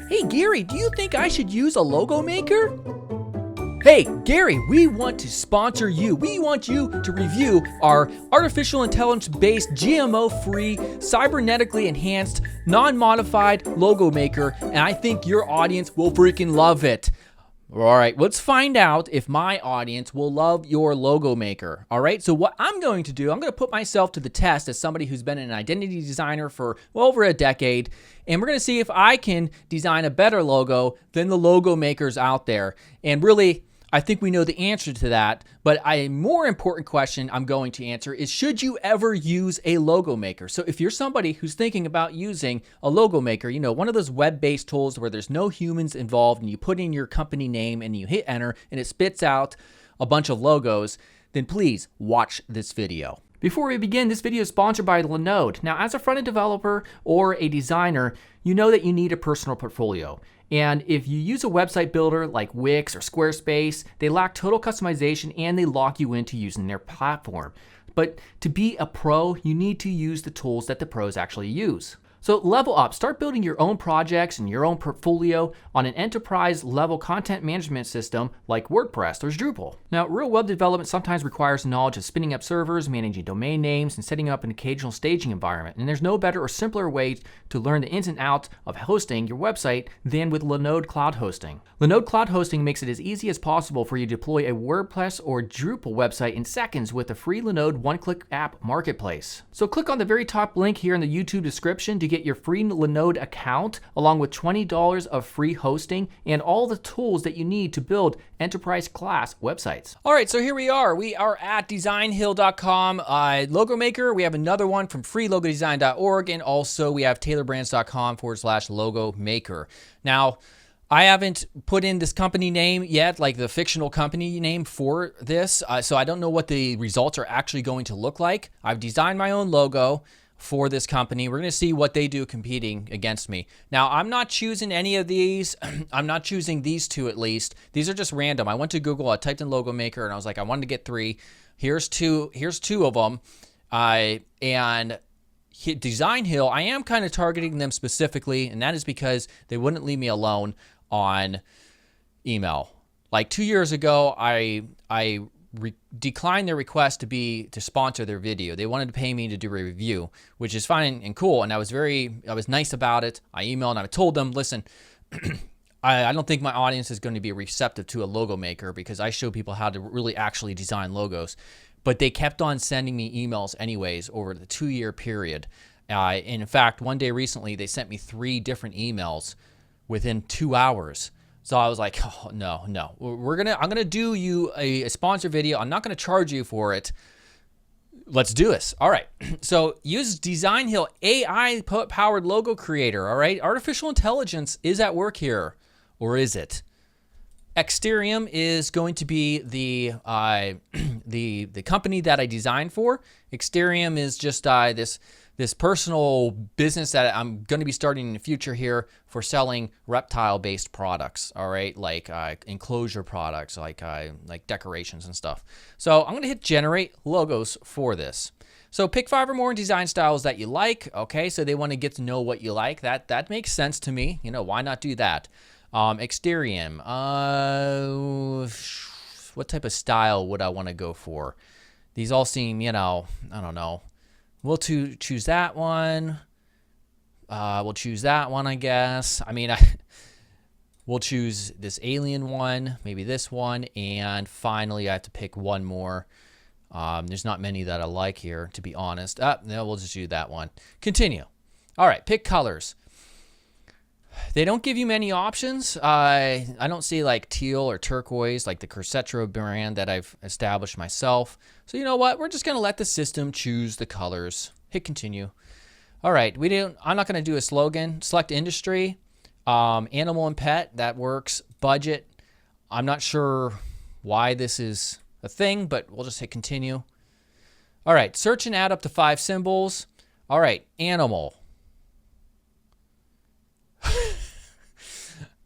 Hey Gary, do you think I should use a logo maker? Hey Gary, we want to sponsor you. We want you to review our artificial intelligence-based, GMO-free, cybernetically enhanced, non-modified logo maker, and I think your audience will freaking love it. All right, let's find out if my audience will love your logo maker. All right, so what I'm going to do, I'm going to put myself to the test as somebody who's been an identity designer for well over a decade, and we're going to see if I can design a better logo than the logo makers out there. And really, I think we know the answer to that, but a more important question I'm going to answer is, should you ever use a logo maker? So if you're somebody who's thinking about using a logo maker, you know, one of those web-based tools where there's no humans involved and you put in your company name and you hit enter and it spits out a bunch of logos, then please watch this video. Before we begin, this video is sponsored by Linode. Now, as a front-end developer or a designer, you know that you need a personal portfolio. And if you use a website builder like Wix or Squarespace, they lack total customization and they lock you into using their platform. But to be a pro, you need to use the tools that the pros actually use. So level up, start building your own projects and your own portfolio on an enterprise level content management system like WordPress or Drupal. Now, real web development sometimes requires knowledge of spinning up servers, managing domain names, and setting up an occasional staging environment. And there's no better or simpler way to learn the ins and outs of hosting your website than with Linode Cloud Hosting. Linode Cloud Hosting makes it as easy as possible for you to deploy a WordPress or Drupal website in seconds with the free Linode one-click app marketplace. So click on the very top link here in the YouTube description to get your free Linode account, along with $20 of free hosting and all the tools that you need to build enterprise class websites. All right, so here we are. We are at designhill.com logo maker. We have another one from freelogodesign.org, and also we have taylorbrands.com/logo maker. Now, I haven't put in this company name yet, like the fictional company name for this, so I don't know what the results are actually going to look like. I've designed my own logo for this company. We're going to see what they do competing against me. Now, I'm not choosing any of these. I'm not choosing these two at least. These are just random. I went to Google, I typed in logo maker, and I was like, I wanted to get 3. Here's two of them. And Design Hill, I am kind of targeting them specifically, and that is because they wouldn't leave me alone on email. Like 2 years ago, I declined their request to sponsor their video. They wanted to pay me to do a review, which is fine and cool, and I was nice about it. I emailed and I told them, listen, I don't think my audience is going to be receptive to a logo maker because I show people how to really actually design logos. But they kept on sending me emails anyways over the 2-year period. In fact, one day recently, they sent me 3 different emails within 2 hours. So I was like, oh, no. I'm gonna do you a sponsor video. I'm not gonna charge you for it. Let's do this. All right. So use Design Hill AI powered logo creator. All right. Artificial intelligence is at work here, or is it? Exterium is going to be the company that I designed for. Exterium is just this personal business that I'm going to be starting in the future here for selling reptile-based products. All right, like enclosure products, like decorations and stuff. So I'm going to hit generate logos for this. So pick 5 or more design styles that you like. Okay, so they want to get to know what you like. That makes sense to me. You know, why not do that? Exterium. What type of style would I want to go for? These all seem, you know, I don't know. We'll choose that one. We'll choose that one, I guess. I mean, we'll choose this alien one, maybe this one, and finally I have to pick one more. There's not many that I like here, to be honest. No, we'll just do that one. Continue. All right, pick colors. They don't give you many options. I don't see like teal or turquoise, like the Corsetro brand that I've established myself. So you know what? We're just gonna let the system choose the colors. Hit continue. All right, I'm not gonna do a slogan. Select industry, animal and pet. That works. Budget. I'm not sure why this is a thing, but we'll just hit continue. All right, search and add up to 5 symbols. All right, animal.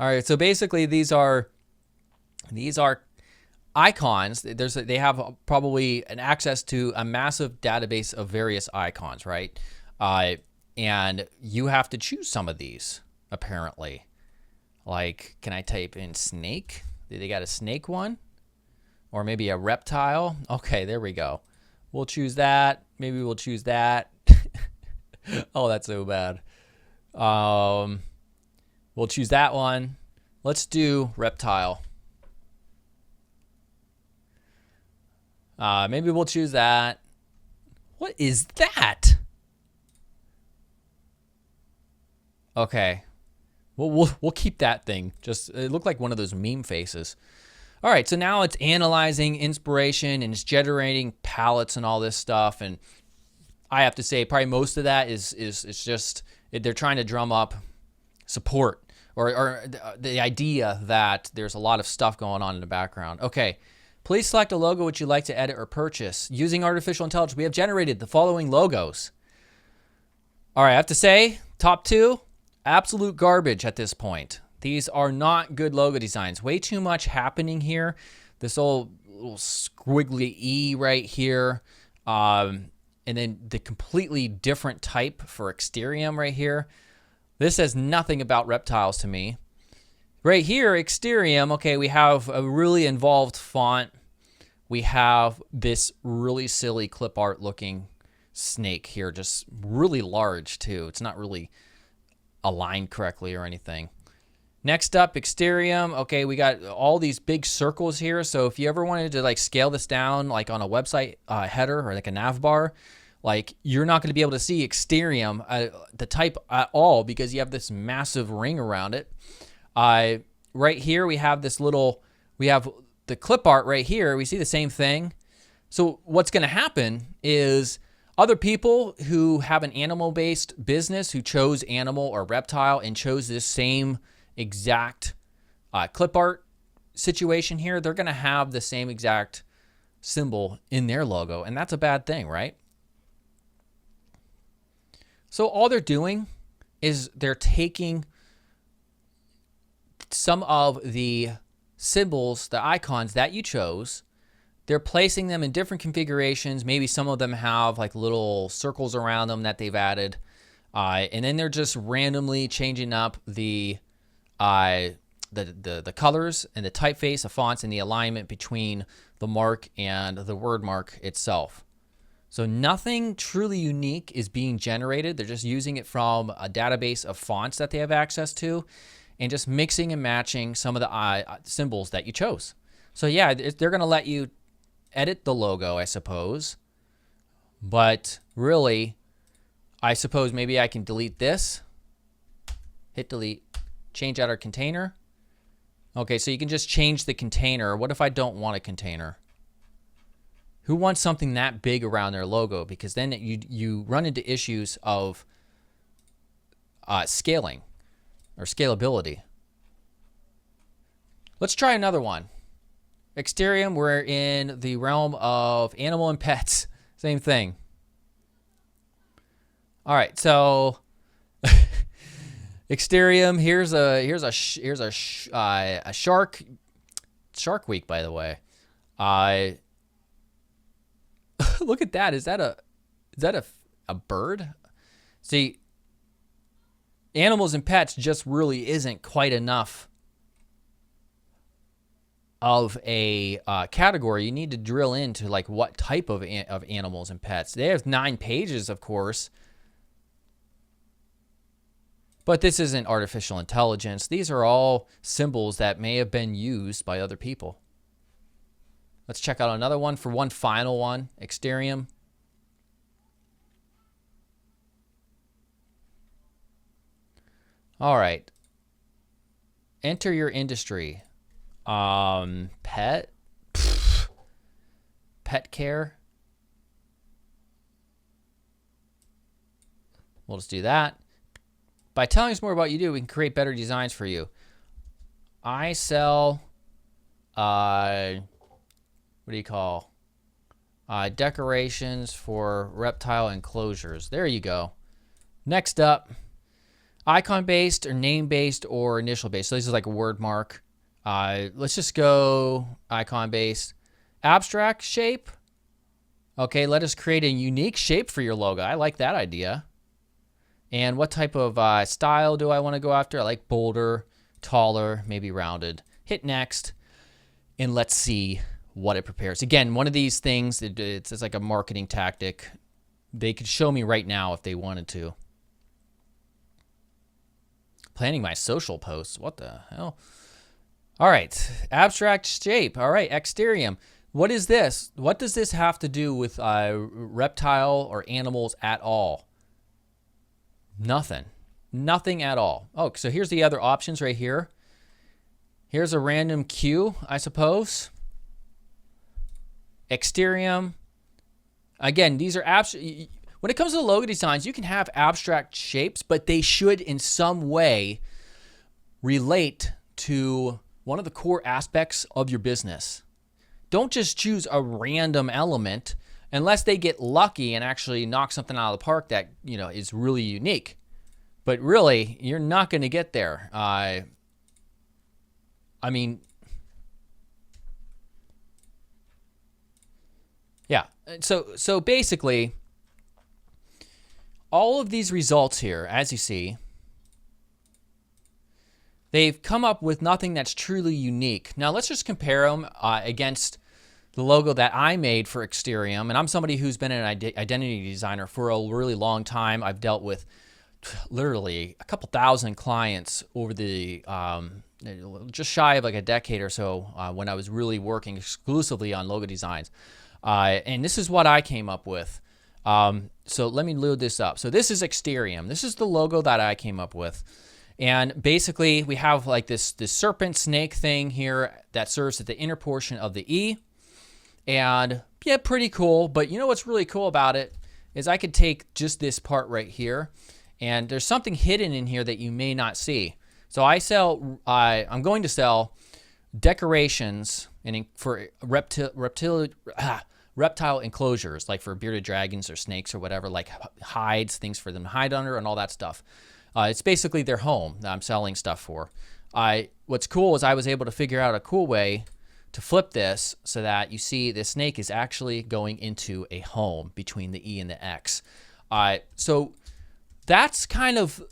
All right, so basically these are icons. They have probably an access to a massive database of various icons, right? And you have to choose some of these, apparently. Like, can I type in snake? They got a snake one? Or maybe a reptile? Okay, there we go. We'll choose that. Maybe we'll choose that. Oh, that's so bad. We'll choose that one. Let's do reptile. Maybe we'll choose that. What is that? Okay. We'll keep that thing. Just it looked like one of those meme faces. All right, so now it's analyzing inspiration and it's generating palettes and all this stuff. And I have to say, probably most of that is just they're trying to drum up support or the idea that there's a lot of stuff going on in the background. Okay, please select a logo which you'd like to edit or purchase. Using artificial intelligence, we have generated the following logos. All right, I have to say, top two, absolute garbage at this point. These are not good logo designs. Way too much happening here. This little squiggly E right here. And then the completely different type for Exterium right here. This says nothing about reptiles to me. Right here, Exterium, okay, we have a really involved font. We have this really silly clip art looking snake here, just really large too. It's not really aligned correctly or anything. Next up, Exterium. Okay, we got all these big circles here. So if you ever wanted to like scale this down like on a website header or like a nav bar, like you're not going to be able to see Exterium, the type at all, because you have this massive ring around it. Right here, we have this little, we have the clip art right here. We see the same thing. So what's going to happen is other people who have an animal-based business who chose animal or reptile and chose this same exact clip art situation here, they're going to have the same exact symbol in their logo, and that's a bad thing, right? So all they're doing is they're taking some of the symbols, the icons that you chose, they're placing them in different configurations. Maybe some of them have like little circles around them that they've added, and then they're just randomly changing up the colors and the typeface of fonts and the alignment between the mark and the word mark itself. So nothing truly unique is being generated. They're just using it from a database of fonts that they have access to and just mixing and matching some of the symbols that you chose. So yeah, they're going to let you edit the logo, I suppose. But really, I suppose maybe I can delete this. Hit delete. Change out our container. Okay, so you can just change the container. What if I don't want a container? Who wants something that big around their logo? Because then you run into issues of scaling or scalability. Let's try another one. Exterium, we're in the realm of animal and pets. Same thing. All right, so Exterium. Here's a Shark Week, by the way. Look at that. Is that a bird? See, animals and pets just really isn't quite enough of a category. You need to drill into like what type of animals and pets. They have 9 pages, of course. But this isn't artificial intelligence. These are all symbols that may have been used by other people. Let's check out another one for one final one. Exterium. All right. Enter your industry. Pet? Pfft. Pet care? We'll just do that. By telling us more about what you do, we can create better designs for you. I sell, what do you call? Decorations for reptile enclosures. There you go. Next up, icon-based or name-based or initial-based. So this is like a word mark. Let's just go icon-based. Abstract shape. Okay, let us create a unique shape for your logo. I like that idea. And what type of style do I want to go after? I like bolder, taller, maybe rounded. Hit next, and let's see what it prepares. Again, one of these things, it's like a marketing tactic. They could show me right now if they wanted to. Planning my social posts. What the hell? All right. Abstract shape. All right. Exterium. What is this? What does this have to do with reptile or animals at all? Nothing. Nothing at all. Oh, so here's the other options right here. Here's a random Q, I suppose. Exterium. Again, these are abstract. When it comes to logo designs, you can have abstract shapes, but they should in some way relate to one of the core aspects of your business. Don't just choose a random element unless they get lucky and actually knock something out of the park that, is really unique. But really, you're not going to get there. I mean, yeah. So basically, all of these results here, as you see, they've come up with nothing that's truly unique. Now, let's just compare them against the logo that I made for Exterium. And I'm somebody who's been an identity designer for a really long time. I've dealt with literally a couple thousand clients over the just shy of like a decade or so when I was really working exclusively on logo designs. And this is what I came up with. So let me load this up. So this is Exterium. This is the logo that I came up with. And basically we have like this serpent snake thing here that serves at the inner portion of the E. And yeah, pretty cool. But you know what's really cool about it is I could take just this part right here, and there's something hidden in here that you may not see. So I'm going to sell decorations for reptile enclosures, like for bearded dragons or snakes or whatever, like hides, things for them to hide under and all that stuff. It's basically their home that I'm selling stuff for. What's cool is I was able to figure out a cool way to flip this so that you see the snake is actually going into a home between the E and the X. So that's kind of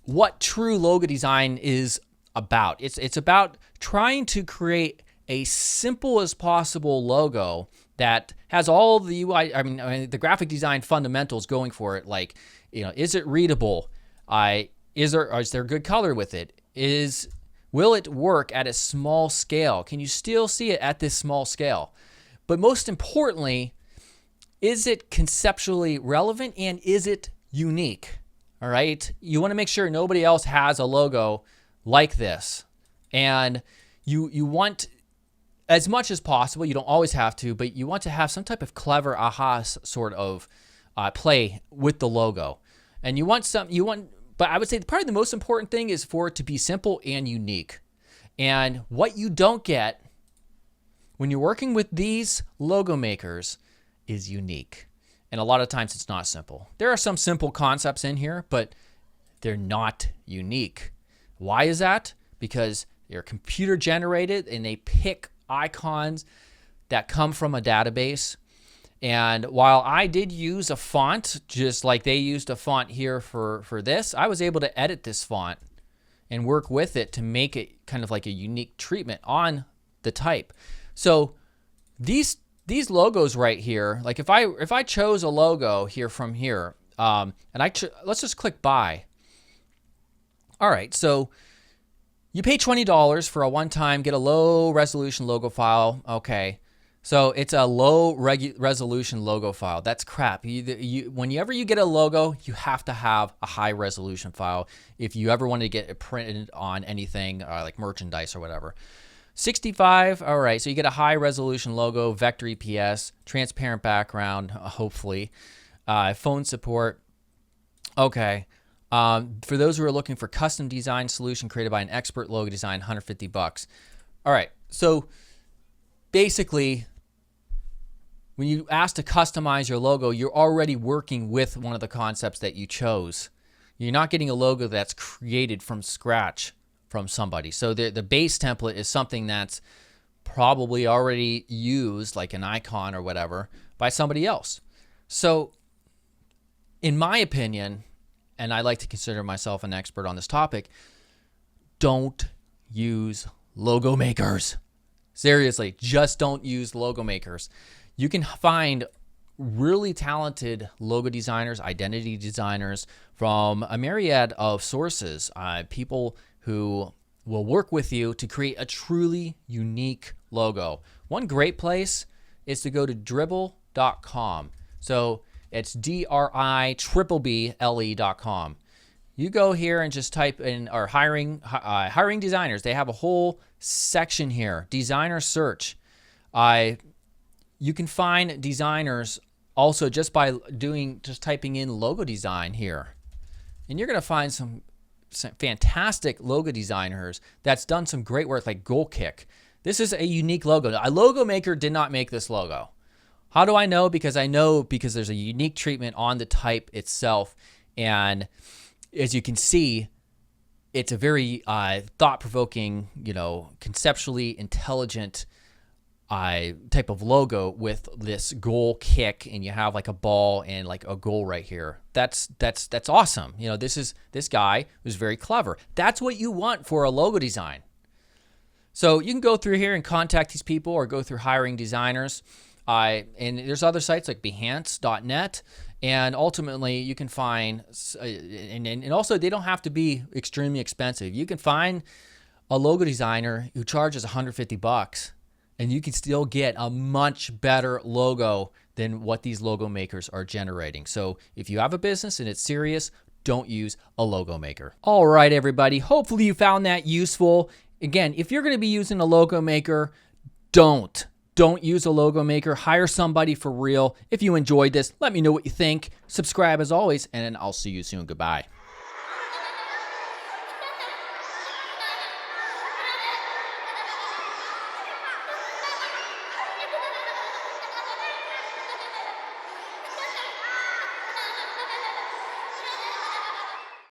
what true logo design is about. It's about trying to create a simple as possible logo that has all the UI, the graphic design fundamentals going for it. Like, is it readable? Is there good color with it? Will it work at a small scale? Can you still see it at this small scale? But most importantly, is it conceptually relevant and is it unique? All right. You want to make sure nobody else has a logo like this. And you want, as much as possible, you don't always have to, but you want to have some type of clever aha sort of play with the logo. And but I would say probably the most important thing is for it to be simple and unique. And what you don't get when you're working with these logo makers is unique. And a lot of times it's not simple. There are some simple concepts in here, but they're not unique. Why is that? Because they're computer generated and they pick icons that come from a database. And while I did use a font, just like they used a font here for this, I was able to edit this font and work with it to make it kind of like a unique treatment on the type. So these logos right here, like if I chose a logo here from here, and let's just click buy. All right, so you pay $20 for a one-time, get a low resolution logo file. Okay. So it's a low resolution logo file. That's crap. Whenever you get a logo, you have to have a high resolution file if you ever want to get it printed on anything like merchandise or whatever. 65, all right, so you get a high resolution logo, vector EPS, transparent background, hopefully, phone support. Okay. For those who are looking for custom design solution created by an expert logo design, $150. All right, so basically, when you ask to customize your logo, you're already working with one of the concepts that you chose. You're not getting a logo that's created from scratch from somebody. So the base template is something that's probably already used, like an icon or whatever, by somebody else. So in my opinion, and I like to consider myself an expert on this topic, don't use logo makers. Seriously, just don't use logo makers. You can find really talented logo designers, identity designers from a myriad of sources, people who will work with you to create a truly unique logo. One great place is to go to dribble.com. So it's DRIBBLE.com. You go here and just type in or hiring designers. They have a whole section here, designer search. You can find designers also just by typing in logo design here. And you're going to find some fantastic logo designers that's done some great work, like Goal Kick. This is a unique logo. A logo maker did not make this logo. How do I know? Because there's a unique treatment on the type itself. And as you can see, it's a very thought-provoking, conceptually intelligent type of logo with this goal kick, and you have like a ball and like a goal right here. That's awesome. This guy was very clever. That's what you want for a logo design. So you can go through here and contact these people, or go through hiring designers. And there's other sites like Behance.net, and ultimately you can find, and also they don't have to be extremely expensive. You can find a logo designer who charges $150, and you can still get a much better logo than what these logo makers are generating. So if you have a business and it's serious, don't use a logo maker. All right, everybody. Hopefully you found that useful. Again, if you're going to be using a logo maker, don't use a logo maker. Hire somebody for real. If you enjoyed this, let me know what you think. Subscribe as always, and I'll see you soon. Goodbye.